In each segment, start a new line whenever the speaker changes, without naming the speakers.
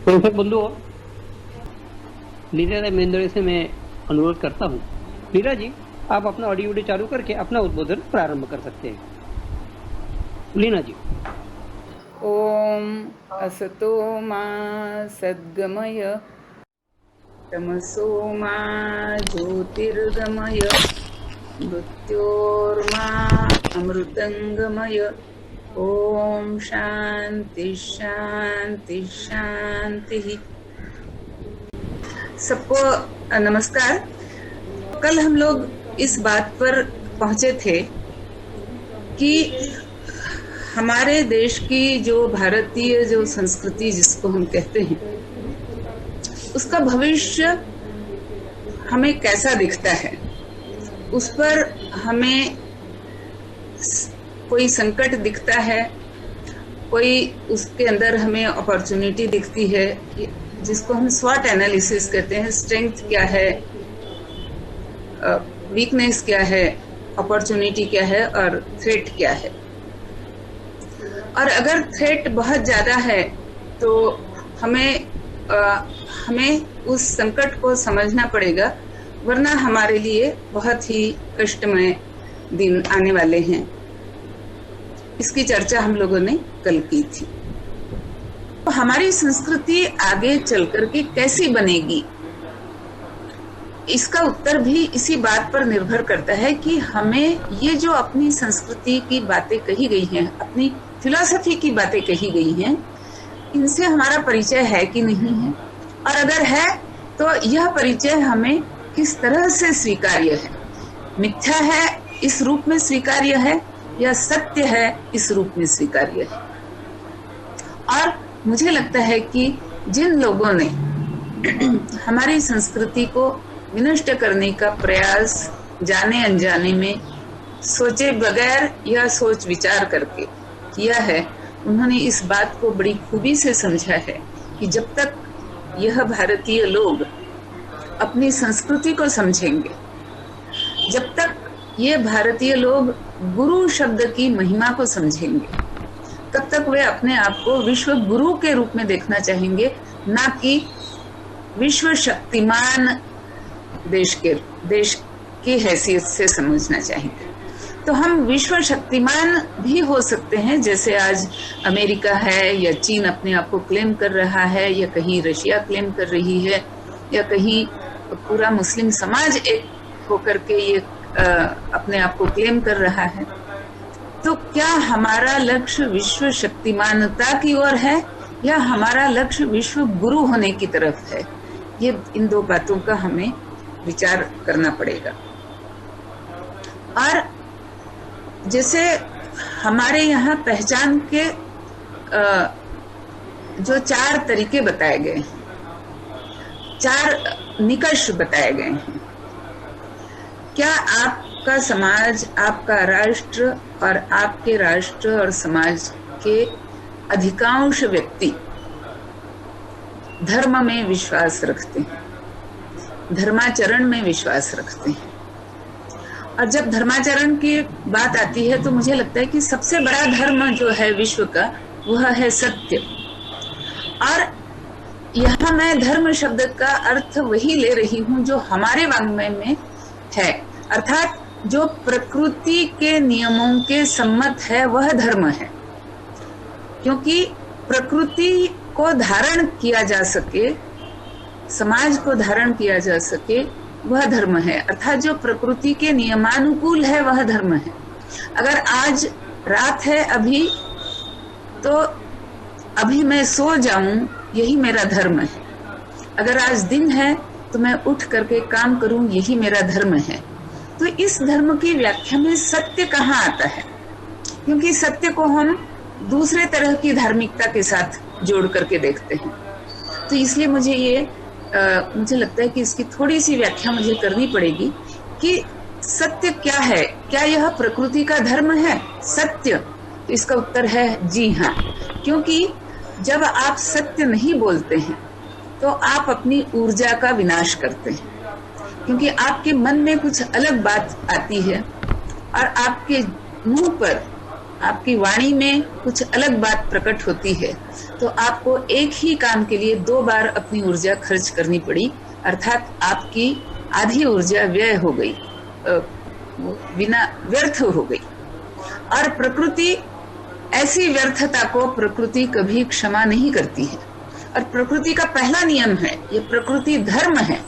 Professor बंधुओं, लीना मेंदड़े से मैं अनुरोध करता हूँ। लीना जी, आप अपना ऑडियो वीडियो चालू करके अपना उद्बोधन प्रारंभ कर सकते हैं। लीना जी।
ओम असतो मा सद्गमय तमसो मा ज्योतिर्गमय मृत्योर्मा अमृतंगमय। ओम शांति शांति शांति। सबको नमस्कार। कल हम लोग इस बात पर पहुंचे थे कि हमारे देश की जो भारतीय जो संस्कृति जिसको हम कहते हैं, उसका भविष्य हमें कैसा दिखता है, उस पर हमें कोई संकट दिखता है, कोई उसके अंदर हमें अपॉर्चुनिटी दिखती है, जिसको हम स्वॉट एनालिसिस कहते हैं। स्ट्रेंथ क्या है, वीकनेस क्या है, अपॉर्चुनिटी क्या है और थ्रेट क्या है। और अगर थ्रेट बहुत ज्यादा है तो हमें उस संकट को समझना पड़ेगा, वरना हमारे लिए बहुत ही कष्टमय दिन आने वाले हैं। इसकी चर्चा हम लोगों ने कल की थी। तो हमारी संस्कृति आगे चल करके कैसी बनेगी, इसका उत्तर भी इसी बात पर निर्भर करता है कि हमें ये जो अपनी संस्कृति की बातें कही गई हैं, अपनी फिलॉसफी की बातें कही गई हैं, इनसे हमारा परिचय है कि नहीं है, और अगर है तो यह परिचय हमें किस तरह से स्वीकार्य है। मिथ्या है इस रूप में स्वीकार्य है या सत्य है इस रूप में स्वीकार्य है। और मुझे लगता है कि जिन लोगों ने हमारी संस्कृति को विनष्ट करने का प्रयास जाने अनजाने में सोचे बगैर या सोच विचार करके किया है, उन्होंने इस बात को बड़ी खूबी से समझा है कि जब तक यह भारतीय लोग अपनी संस्कृति को समझेंगे, जब तक ये भारतीय लोग गुरु शब्द की महिमा को समझेंगे, तब तक वे अपने आप को विश्व गुरु के रूप में देखना चाहेंगे, ना कि विश्व शक्तिमान देश की हैसियत से समझना चाहेंगे। तो हम विश्व शक्तिमान भी हो सकते हैं, जैसे आज अमेरिका है या चीन अपने आप को क्लेम कर रहा है, या कहीं रशिया क्लेम कर रही है, या कहीं पूरा मुस्लिम समाज एक होकर के ये अपने आप को क्लेम कर रहा है। तो क्या हमारा लक्ष्य विश्व शक्तिमानता की ओर है या हमारा लक्ष्य विश्व गुरु होने की तरफ है? ये इन दो बातों का हमें विचार करना पड़ेगा। और जैसे हमारे यहाँ पहचान के जो 4 तरीके बताए गए, 4 निकष बताए गए हैं, क्या आपका समाज, आपका राष्ट्र और आपके राष्ट्र और समाज के अधिकांश व्यक्ति धर्म में विश्वास रखते हैं, धर्माचरण में विश्वास रखते हैं? और जब धर्माचरण की बात आती है तो मुझे लगता है कि सबसे बड़ा धर्म जो है विश्व का, वह है सत्य। और यहाँ मैं धर्म शब्द का अर्थ वही ले रही हूँ जो हमारे वाङ्मय में है, अर्थात जो प्रकृति के नियमों के सम्मत है वह धर्म है। क्योंकि प्रकृति को धारण किया जा सके, समाज को धारण किया जा सके, वह धर्म है। अर्थात जो प्रकृति के नियमानुकूल है वह धर्म है। अगर आज रात है अभी, तो अभी मैं सो जाऊं, यही मेरा धर्म है। अगर आज दिन है तो मैं उठ करके काम करूं, यही मेरा धर्म है। तो इस धर्म की व्याख्या में सत्य कहाँ आता है? क्योंकि सत्य को हम दूसरे तरह की धार्मिकता के साथ जोड़ करके देखते हैं। तो इसलिए मुझे लगता है कि इसकी थोड़ी सी व्याख्या मुझे करनी पड़ेगी कि सत्य क्या है। क्या यह प्रकृति का धर्म है सत्य? तो इसका उत्तर है जी हाँ। क्योंकि जब आप सत्य नहीं बोलते हैं तो आप अपनी ऊर्जा का विनाश करते हैं, क्योंकि आपके मन में कुछ अलग बात आती है और आपके मुंह पर आपकी वाणी में कुछ अलग बात प्रकट होती है, तो आपको एक ही काम के लिए 2 बार अपनी ऊर्जा खर्च करनी पड़ी, अर्थात आपकी आधी ऊर्जा व्यय हो गई, बिना व्यर्थ हो गई। और प्रकृति ऐसी व्यर्थता को प्रकृति कभी क्षमा नहीं करती है। और प्रकृति का पहला नियम है, ये प्रकृति धर्म है,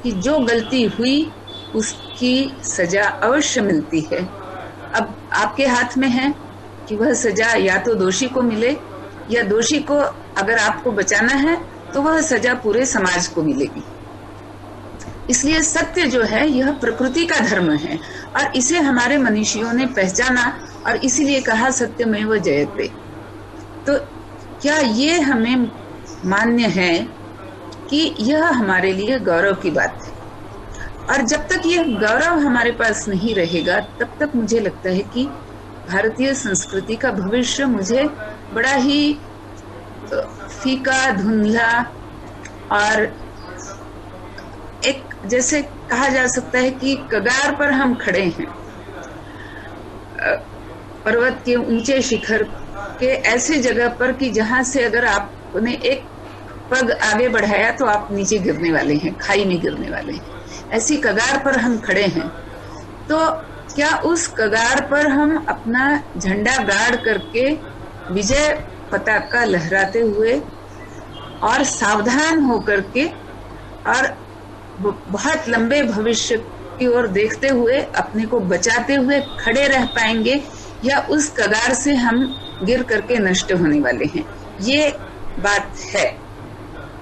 कि जो गलती हुई उसकी सजा अवश्य मिलती है। अब आपके हाथ में है कि वह सजा या तो दोषी को मिले, या दोषी को अगर आपको बचाना है तो वह सजा पूरे समाज को मिलेगी। इसलिए सत्य जो है यह प्रकृति का धर्म है, और इसे हमारे मनीषियों ने पहचाना और इसीलिए कहा सत्यमेव जयते। तो क्या ये हमें मान्य है कि यह हमारे लिए गौरव की बात है? और जब तक यह गौरव हमारे पास नहीं रहेगा तब तक मुझे लगता है कि भारतीय संस्कृति का भविष्य मुझे बड़ा ही फीका, धुंधला और एक जैसे कहा जा सकता है कि कगार पर हम खड़े हैं, पर्वत के ऊंचे शिखर के ऐसे जगह पर कि जहां से अगर आपने एक पग आगे बढ़ाया तो आप नीचे गिरने वाले हैं, खाई में गिरने वाले हैं। ऐसी कगार पर हम खड़े हैं। तो क्या उस कगार पर हम अपना झंडा गाड़ करके विजय पताका लहराते हुए और सावधान होकर के और बहुत लंबे भविष्य की ओर देखते हुए अपने को बचाते हुए खड़े रह पाएंगे, या उस कगार से हम गिर करके नष्ट होने वाले हैं? ये बात है।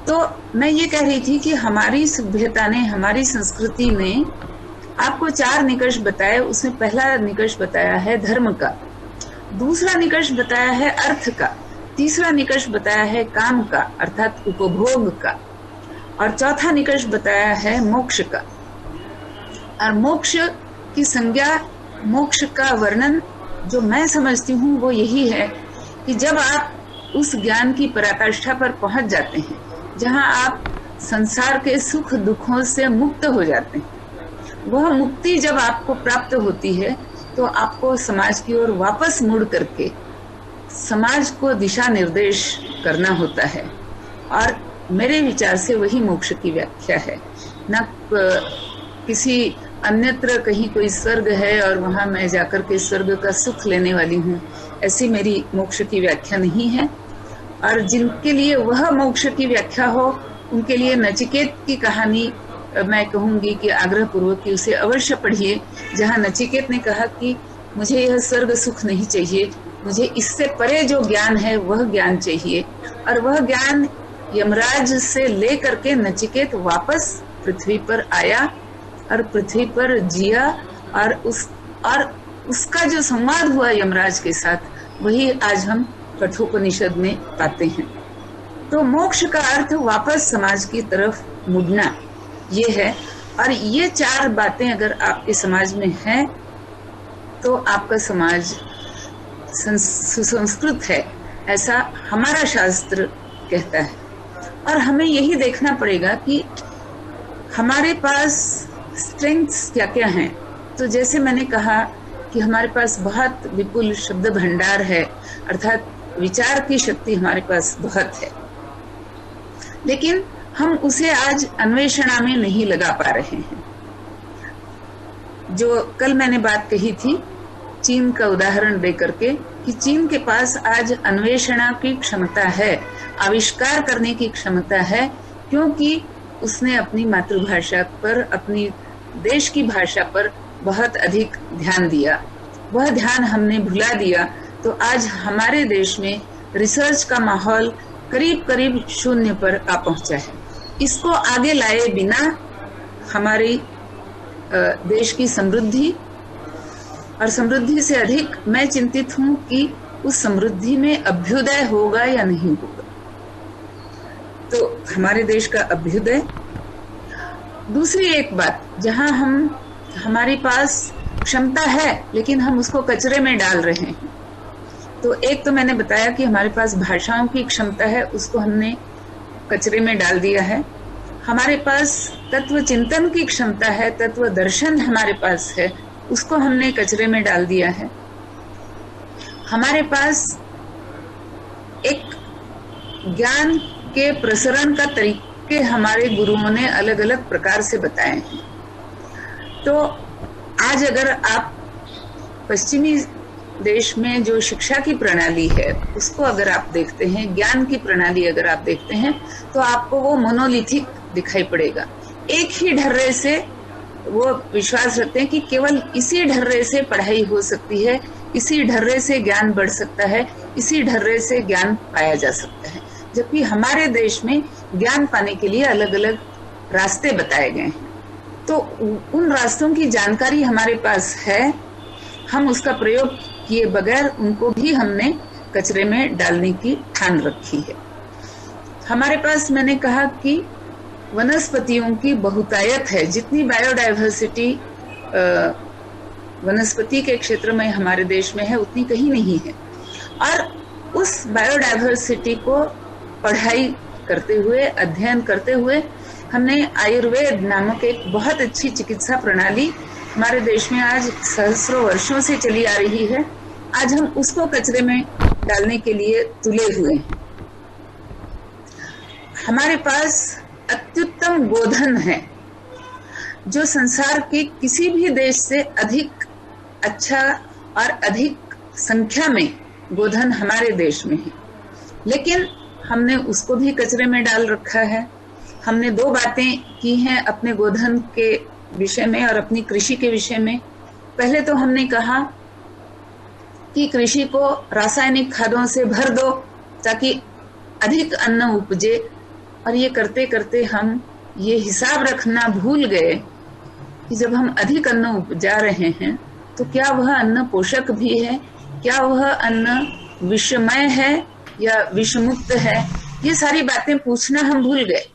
तो मैं ये कह रही थी कि हमारी सभ्यता ने, हमारी संस्कृति ने आपको 4 निकष बताए। उसमें पहला निकष बताया है धर्म का, दूसरा निकष बताया है अर्थ का, तीसरा निकष बताया है काम का अर्थात उपभोग का, और चौथा निकष बताया है मोक्ष का। और मोक्ष की संज्ञा, मोक्ष का वर्णन जो मैं समझती हूँ वो यही है कि जब आप उस ज्ञान की पराकाष्ठा पर पहुंच जाते हैं जहां आप संसार के सुख दुखों से मुक्त हो जाते हैं, वह मुक्ति जब आपको प्राप्त होती है तो आपको समाज की ओर वापस मुड़ करके समाज को दिशा निर्देश करना होता है। और मेरे विचार से वही मोक्ष की व्याख्या है, न किसी अन्यत्र कहीं कोई स्वर्ग है और वहां मैं जाकर के स्वर्ग का सुख लेने वाली हूँ, ऐसी मेरी मोक्ष की व्याख्या नहीं है। और जिनके लिए वह मोक्ष की व्याख्या हो उनके लिए नचिकेत की कहानी मैं कहूंगी कि आग्रह पूर्वक कि उसे अवश्य पढ़िए, जहाँ नचिकेत ने कहा कि मुझे यह स्वर्ग सुख नहीं चाहिए, मुझे इससे परे जो ज्ञान है वह ज्ञान चाहिए। और वह ज्ञान यमराज से ले करके नचिकेत वापस पृथ्वी पर आया और पृथ्वी पर जिया, और उसका जो संवाद हुआ यमराज के साथ वही आज हम कठोपनिषद में पाते हैं। तो मोक्ष का अर्थ वापस समाज की तरफ मुड़ना ये है। और ये 4 बातें अगर आपके समाज में हैं तो आपका समाज सुसंस्कृत है, ऐसा हमारा शास्त्र कहता है। और हमें यही देखना पड़ेगा कि हमारे पास स्ट्रेंथ्स क्या क्या हैं। तो जैसे मैंने कहा कि हमारे पास बहुत विपुल शब्द भंडार है, अर्थात विचार की शक्ति हमारे पास बहुत है, लेकिन हम उसे आज अन्वेषणा में नहीं लगा पा रहे हैं। जो कल मैंने बात कही थी चीन का उदाहरण देकर के कि चीन के पास आज अन्वेषणा की क्षमता है, आविष्कार करने की क्षमता है, क्योंकि उसने अपनी मातृभाषा पर, अपनी देश की भाषा पर बहुत अधिक ध्यान दिया। वह ध्यान हमने भुला दिया तो आज हमारे देश में रिसर्च का माहौल करीब करीब 0 पर आ पहुंचा है। इसको आगे लाए बिना हमारी देश की समृद्धि, और समृद्धि से अधिक मैं चिंतित हूं कि उस समृद्धि में अभ्युदय होगा या नहीं होगा। तो हमारे देश का अभ्युदय। दूसरी एक बात, जहां हमारे पास क्षमता है लेकिन हम उसको कचरे में डाल रहे हैं। तो एक तो मैंने बताया कि हमारे पास भाषाओं की क्षमता है, उसको हमने कचरे में डाल दिया है। हमारे पास तत्व चिंतन की क्षमता है, तत्व दर्शन हमारे पास है, उसको हमने कचरे में डाल दिया है। हमारे पास एक ज्ञान के प्रसरण का तरीके हमारे गुरुओं ने अलग अलग प्रकार से बताए हैं। तो आज अगर आप पश्चिमी देश में जो शिक्षा की प्रणाली है उसको अगर आप देखते हैं, ज्ञान की प्रणाली अगर आप देखते हैं, तो आपको वो मोनोलिथिक दिखाई पड़ेगा। एक ही ढर्रे से वो विश्वास रखते हैं कि केवल इसी ढर्रे से पढ़ाई हो सकती है, इसी ढर्रे से ज्ञान बढ़ सकता है, इसी ढर्रे से ज्ञान पाया जा सकता है। जबकि हमारे देश में ज्ञान पाने के लिए अलग अलग रास्ते बताए गए हैं। तो उन रास्तों की जानकारी हमारे पास है, हम उसका प्रयोग किए बगैर उनको भी हमने कचरे में डालने की ठान रखी है। हमारे पास, मैंने कहा कि वनस्पतियों की बहुतायत है। जितनी बायोडायवर्सिटी वनस्पति के क्षेत्र में हमारे देश में है उतनी कहीं नहीं है। और उस बायोडायवर्सिटी को पढ़ाई करते हुए, अध्ययन करते हुए, हमने आयुर्वेद नामक एक बहुत अच्छी चिकित्सा प्रणाली हमारे देश में आज सहस्रों वर्षों से चली आ रही है। आज हम उसको कचरे में डालने के लिए तुले हुए हैं। हमारे पास अत्युत्तम गोधन है जो संसार के किसी भी देश से अधिक अच्छा और अधिक संख्या में गोधन हमारे देश में है, लेकिन हमने उसको भी कचरे में डाल रखा है। हमने दो बातें की हैं अपने गोधन के विषय में और अपनी कृषि के विषय में। पहले तो हमने कहा कि कृषि को रासायनिक खादों से भर दो ताकि अधिक अन्न उपजे, और ये करते करते हम ये हिसाब रखना भूल गए कि जब हम अधिक अन्न उपजा रहे हैं तो क्या वह अन्न पोषक भी है, क्या वह अन्न विषमय है या विषमुक्त है। ये सारी बातें पूछना हम भूल गए।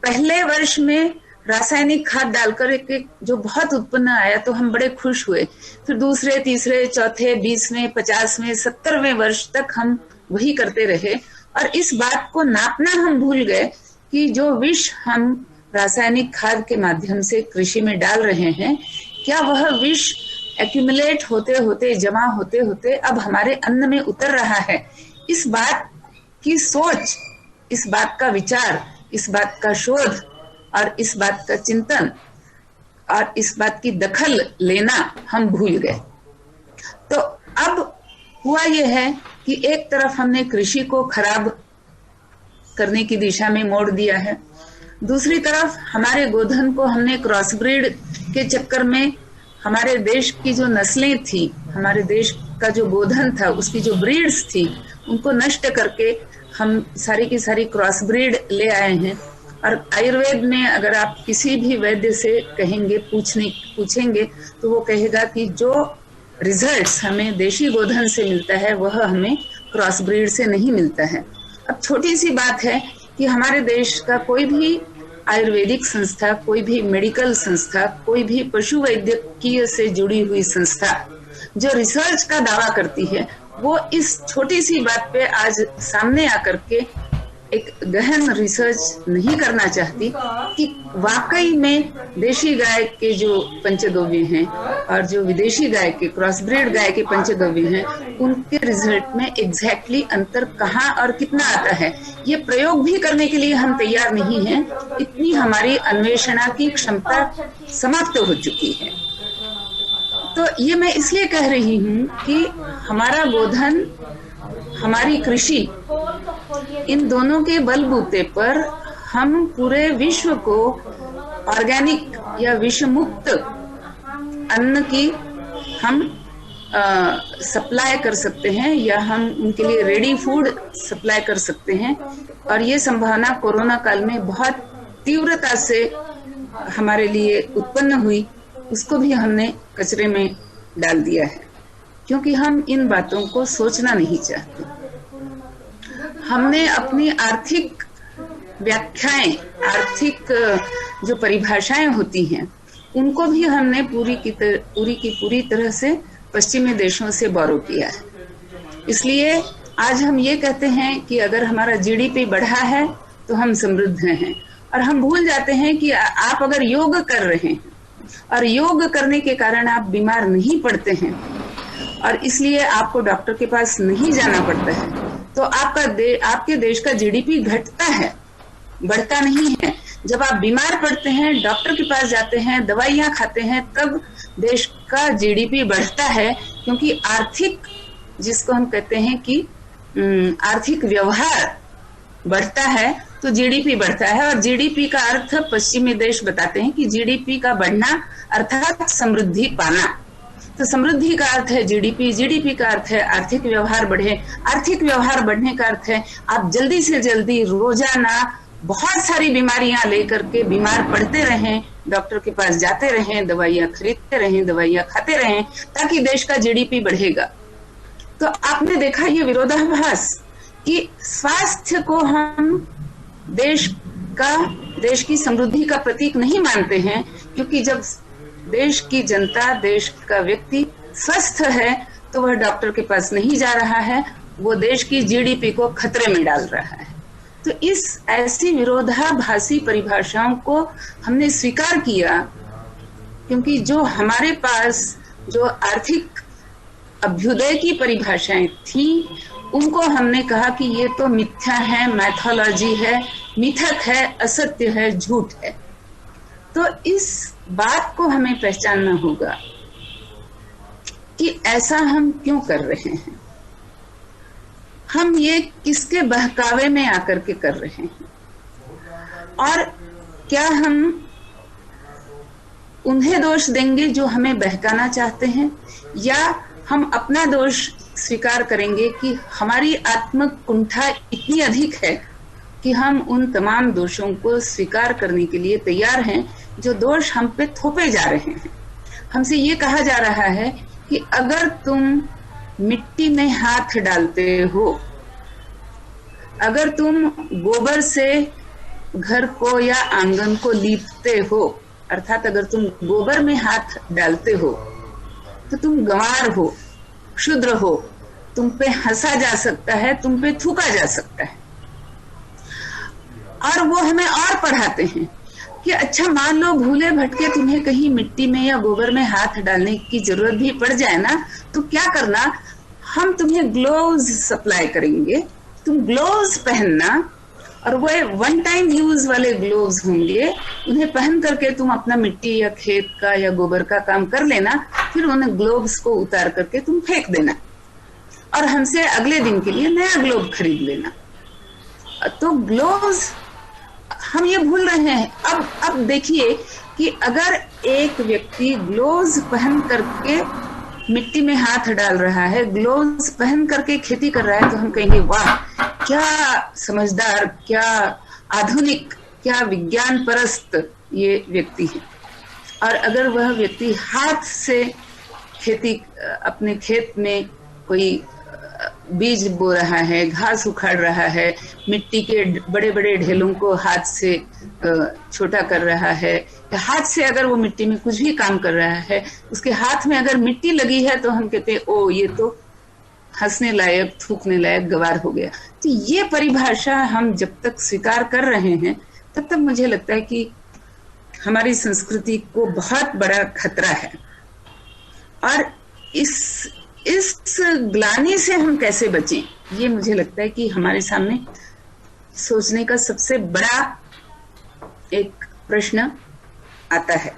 पहले वर्ष में रासायनिक खाद डालकर के जो बहुत उत्पन्न आया तो हम बड़े खुश हुए। फिर दूसरे, तीसरे, चौथे, 20वें, 50वें, 70वें वर्ष तक हम वही करते रहे और इस बात को नापना हम भूल गए कि जो विष हम रासायनिक खाद के माध्यम से कृषि में डाल रहे हैं, क्या वह विष एक्यूमुलेट होते होते, जमा होते होते अब हमारे अन्न में उतर रहा है। इस बात की सोच, इस बात का विचार, इस बात का शोध और इस बात का चिंतन और इस बात की दखल लेना हम भूल गए। तो अब हुआ यह है कि एक तरफ हमने कृषि को खराब करने की दिशा में मोड़ दिया है, दूसरी तरफ हमारे गोधन को हमने क्रॉस ब्रीड के चक्कर में हमारे देश की जो नस्लें थी, हमारे देश का जो गोधन था, उसकी जो ब्रीड्स थी, उनको नष्ट करके हम सारी की सारी क्रॉस ब्रीड ले आए हैं। और आयुर्वेद में अगर आप किसी भी वैद्य से कहेंगे, पूछेंगे तो वो कहेगा कि जो रिजल्ट्स हमें देशी गोधन से मिलता है वह हमें क्रॉस ब्रीड से नहीं मिलता है। अब छोटी सी बात है कि हमारे देश का कोई भी आयुर्वेदिक संस्था, कोई भी मेडिकल संस्था, कोई भी पशु वैद्यकीय से जुड़ी हुई संस्था जो रिसर्च का दावा करती है, वो इस छोटी सी बात पे आज सामने आकर के एक गहन रिसर्च नहीं करना चाहती कि वाकई में देशी गाय के जो पंचगव्य हैं और जो विदेशी गाय के, क्रॉस ब्रीड गाय के पंचगव्य हैं, उनके रिजल्ट में एग्जैक्टली अंतर कहाँ और कितना आता है, ये प्रयोग भी करने के लिए हम तैयार नहीं हैं। इतनी हमारी अन्वेषणा की क्षमता समाप्त हो चुकी है। तो ये मैं इसलिए कह रही हूँ कि हमारा गोधन, हमारी कृषि, इन दोनों के बलबूते पर हम पूरे विश्व को ऑर्गेनिक या विषमुक्त अन्न की हम सप्लाई कर सकते हैं, या हम उनके लिए रेडी फूड सप्लाई कर सकते हैं। और ये संभावना कोरोना काल में बहुत तीव्रता से हमारे लिए उत्पन्न हुई, उसको भी हमने कचरे में डाल दिया है, क्योंकि हम इन बातों को सोचना नहीं चाहते। हमने अपनी आर्थिक व्याख्याएं, आर्थिक जो परिभाषाएं होती हैं, उनको भी हमने पूरी की पूरी तरह से पश्चिमी देशों से बोरो किया है। इसलिए आज हम ये कहते हैं कि अगर हमारा जीडीपी बढ़ा है तो हम समृद्ध हैं, और हम भूल जाते हैं कि आप अगर योग कर रहे हैं और योग करने के कारण आप बीमार नहीं पड़ते हैं, और इसलिए आपको डॉक्टर के पास नहीं जाना पड़ता है, तो आपके देश का जीडीपी घटता है, बढ़ता नहीं है। जब आप बीमार पड़ते हैं, डॉक्टर के पास जाते हैं, दवाइयां खाते हैं, तब देश का जीडीपी बढ़ता है, क्योंकि आर्थिक, जिसको हम कहते हैं कि आर्थिक व्यवहार बढ़ता है तो जीडीपी बढ़ता है। और जीडीपी का अर्थ पश्चिमी देश बताते हैं कि जीडीपी का बढ़ना अर्थात समृद्धि पाना। तो समृद्धि का अर्थ है जीडीपी, जीडीपी का अर्थ है आर्थिक व्यवहार बढ़े, आर्थिक व्यवहार बढ़ने का अर्थ है आप जल्दी से जल्दी रोजाना बहुत सारी बीमारियां लेकर के बीमार पड़ते रहें, डॉक्टर के पास जाते रहें, दवाइयां खरीदते रहें, दवाइयां खाते रहें, ताकि देश का जीडीपी बढ़ेगा। तो आपने देखा ये विरोधाभास कि स्वास्थ्य को हम देश की समृद्धि का प्रतीक नहीं मानते हैं, क्योंकि जब देश की जनता, देश का व्यक्ति स्वस्थ है तो वह डॉक्टर के पास नहीं जा रहा है, वो देश की जीडीपी को खतरे में डाल रहा है। तो इस ऐसी विरोधाभासी परिभाषाओं को हमने स्वीकार किया, क्योंकि जो हमारे पास जो आर्थिक अभ्युदय की परिभाषाएं थी, उनको हमने कहा कि ये तो मिथ्या है, मैथोलॉजी है, मिथक है, असत्य है, झूठ है। तो इस बात को हमें पहचानना होगा कि ऐसा हम क्यों कर रहे हैं, हम ये किसके बहकावे में आकर के कर रहे हैं, और क्या हम उन्हें दोष देंगे जो हमें बहकाना चाहते हैं, या हम अपना दोष स्वीकार करेंगे कि हमारी आत्मकुंठा इतनी अधिक है कि हम उन तमाम दोषों को स्वीकार करने के लिए तैयार हैं जो दोष हम पे थोपे जा रहे हैं। हमसे ये कहा जा रहा है कि अगर तुम मिट्टी में हाथ डालते हो, अगर तुम गोबर से घर को या आंगन को लीपते हो, अर्थात अगर तुम गोबर में हाथ डालते हो तो तुम गंवार हो, क्षुद्र हो, तुम पे हंसा जा सकता है, तुम पे थूका जा सकता है। और वो हमें और पढ़ाते हैं कि अच्छा मान लो भूले भटके तुम्हें कहीं मिट्टी में या गोबर में हाथ डालने की जरूरत भी पड़ जाए ना, तो क्या करना, हम तुम्हें ग्लोव्स सप्लाई करेंगे, तुम ग्लोव्स पहनना, और वो वन टाइम यूज वाले ग्लोव्स होंगे, उन्हें पहन करके तुम अपना मिट्टी या खेत का या गोबर का काम कर लेना, फिर उन ग्लोव्स को उतार करके तुम फेंक देना और हमसे अगले दिन के लिए नया ग्लोव खरीद लेना। तो ग्लोव्स हम ये भूल रहे हैं। अब देखिए कि अगर एक व्यक्ति ग्लोव्स पहन करके मिट्टी में हाथ डाल रहा है, ग्लोव्स पहन करके खेती कर रहा है, तो हम कहेंगे वाह क्या समझदार, क्या आधुनिक, क्या विज्ञान परस्त ये व्यक्ति है। और अगर वह व्यक्ति हाथ से खेती, अपने खेत में कोई बीज बो रहा है, घास उखाड़ रहा है, मिट्टी के बड़े बड़े ढेलों को हाथ से छोटा कर रहा है, या हाथ से अगर वो मिट्टी में कुछ भी काम कर रहा है, उसके हाथ में अगर मिट्टी लगी है तो हम कहते हैं ओ ये तो हंसने लायक, थूकने लायक गवार हो गया। तो ये परिभाषा हम जब तक स्वीकार कर रहे हैं तब तक मुझे लगता है कि हमारी संस्कृति को बहुत बड़ा खतरा है। और इस ग्लानि से हम कैसे बचें, ये मुझे लगता है कि हमारे सामने सोचने का सबसे बड़ा एक प्रश्न आता है।